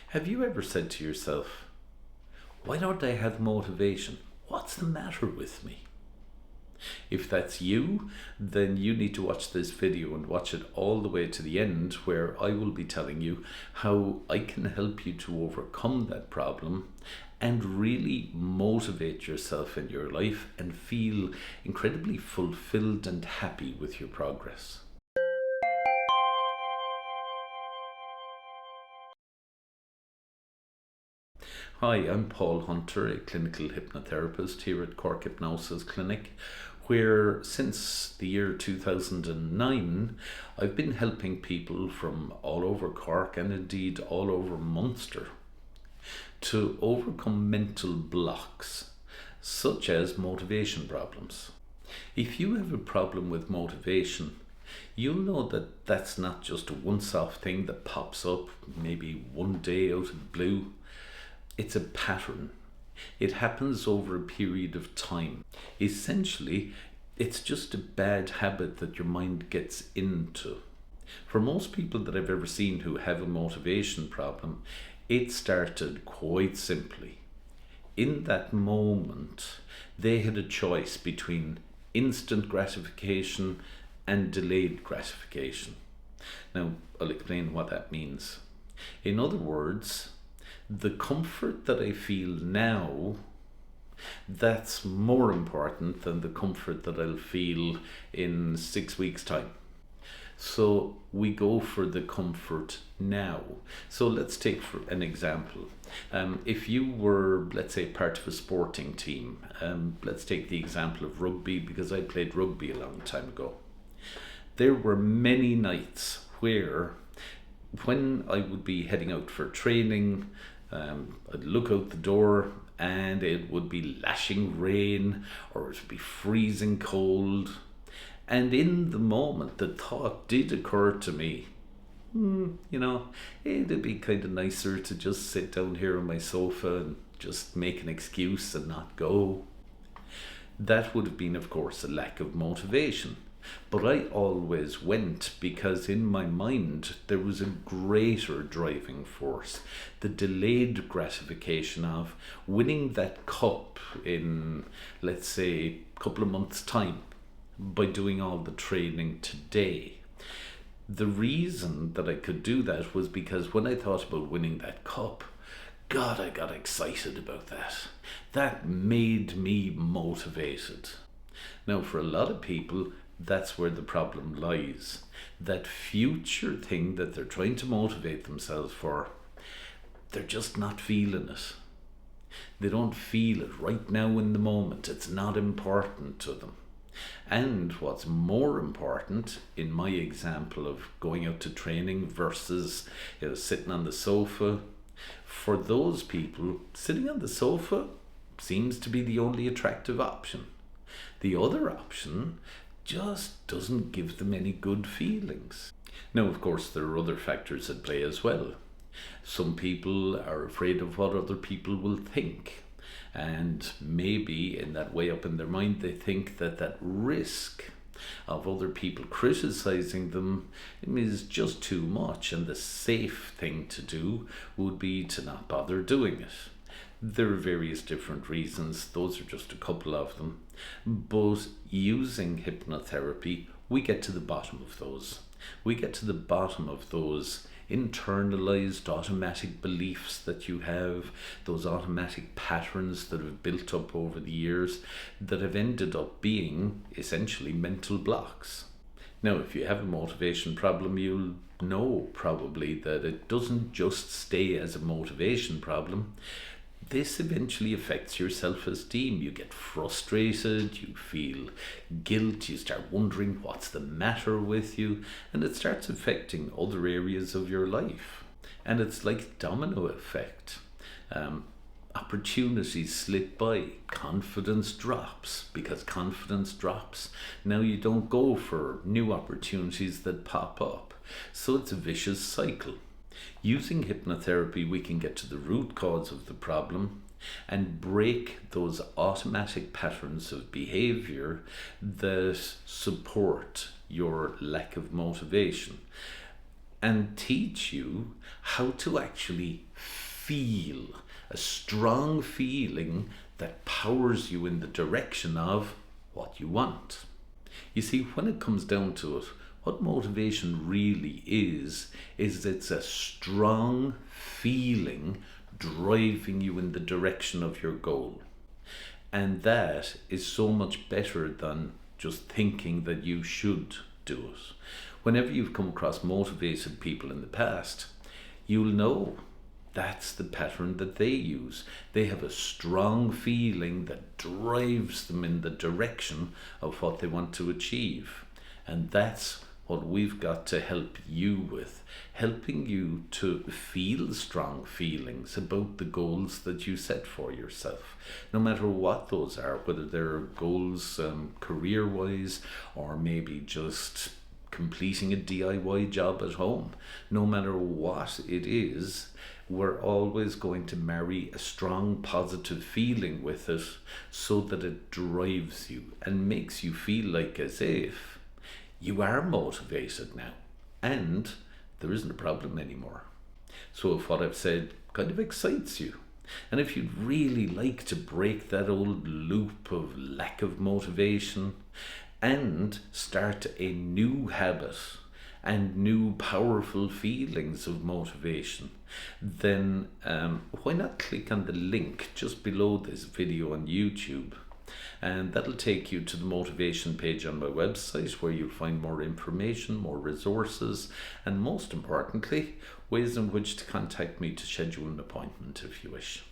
Have you ever said to yourself, why don't I have motivation? What's the matter with me? If that's you, then you need to watch this video and watch it all the way to the end, where I will be telling you how I can help you to overcome that problem and really motivate yourself in your life and feel incredibly fulfilled and happy with your progress. Hi, I'm Paul Hunter, a clinical hypnotherapist here at Cork Hypnosis Clinic, where since the year 2009 I've been helping people from all over Cork and indeed all over Munster to overcome mental blocks such as motivation problems. If you have a problem with motivation, you'll know that that's not just a once-off thing that pops up maybe one day out of the blue. It's a pattern. It happens over a period of time. Essentially, it's just a bad habit that your mind gets into. For most people that I've ever seen who have a motivation problem, it started quite simply. In that moment, they had a choice between instant gratification and delayed gratification. Now, I'll explain what that means. In other words, the comfort that I feel now, that's more important than the comfort that I'll feel in 6 weeks' time. So we go for the comfort now. So let's take for an example. If you were, let's say, part of a sporting team, let's take the example of rugby, because I played rugby a long time ago. There were many nights where, when I would be heading out for training, I'd look out the door and it would be lashing rain or it would be freezing cold. And in the moment, the thought did occur to me, it'd be kind of nicer to just sit down here on my sofa and just make an excuse and not go. That would have been, of course, a lack of motivation. But I always went because in my mind there was a greater driving force, the delayed gratification of winning that cup in, let's say, a couple of months' time by doing all the training today. The reason that I could do that was because when I thought about winning that cup, God, I got excited about that. That made me motivated. Now, for a lot of people, that's where the problem lies. That future thing that they're trying to motivate themselves for, they're just not feeling it. They don't feel it right now in the moment. It's not important to them. And what's more important, in my example of going out to training versus sitting on the sofa, for those people, sitting on the sofa seems to be the only attractive option. The other option just doesn't give them any good feelings. Now, of course, there are other factors at play as well. Some people are afraid of what other people will think. And maybe in that way up in their mind, they think that that risk of other people criticizing them is just too much, and the safe thing to do would be to not bother doing it. There are various different reasons. Those are just a couple of them. But using hypnotherapy, we get to the bottom of those. We get to the bottom of those internalized automatic beliefs that you have, those automatic patterns that have built up over the years that have ended up being essentially mental blocks. Now, if you have a motivation problem, you'll know probably that it doesn't just stay as a motivation problem. This eventually affects your self-esteem. You get frustrated, you feel guilt, you start wondering what's the matter with you, and it starts affecting other areas of your life. And it's like domino effect. Opportunities slip by, confidence drops. Because confidence drops, now you don't go for new opportunities that pop up. So it's a vicious cycle. Using hypnotherapy, we can get to the root cause of the problem and break those automatic patterns of behavior that support your lack of motivation. and teach you how to actually feel a strong feeling that powers you in the direction of what you want. You see, when it comes down to it, what motivation really is it's a strong feeling driving you in the direction of your goal. And that is so much better than just thinking that you should do it. Whenever you've come across motivated people in the past, you'll know that's the pattern that they use. They have a strong feeling that drives them in the direction of what they want to achieve. And that's what we've got to help you with, helping you to feel strong feelings about the goals that you set for yourself, no matter what those are, whether they're goals career-wise or maybe just completing a DIY job at home. No matter what it is, we're always going to marry a strong positive feeling with it so that it drives you and makes you feel like as if you are motivated now and there isn't a problem anymore. So if what I've said kind of excites you, and if you'd really like to break that old loop of lack of motivation and start a new habit and new powerful feelings of motivation, then why not click on the link just below this video on YouTube, and that'll take you to the motivation page on my website where you'll find more information, more resources, and most importantly, ways in which to contact me to schedule an appointment if you wish.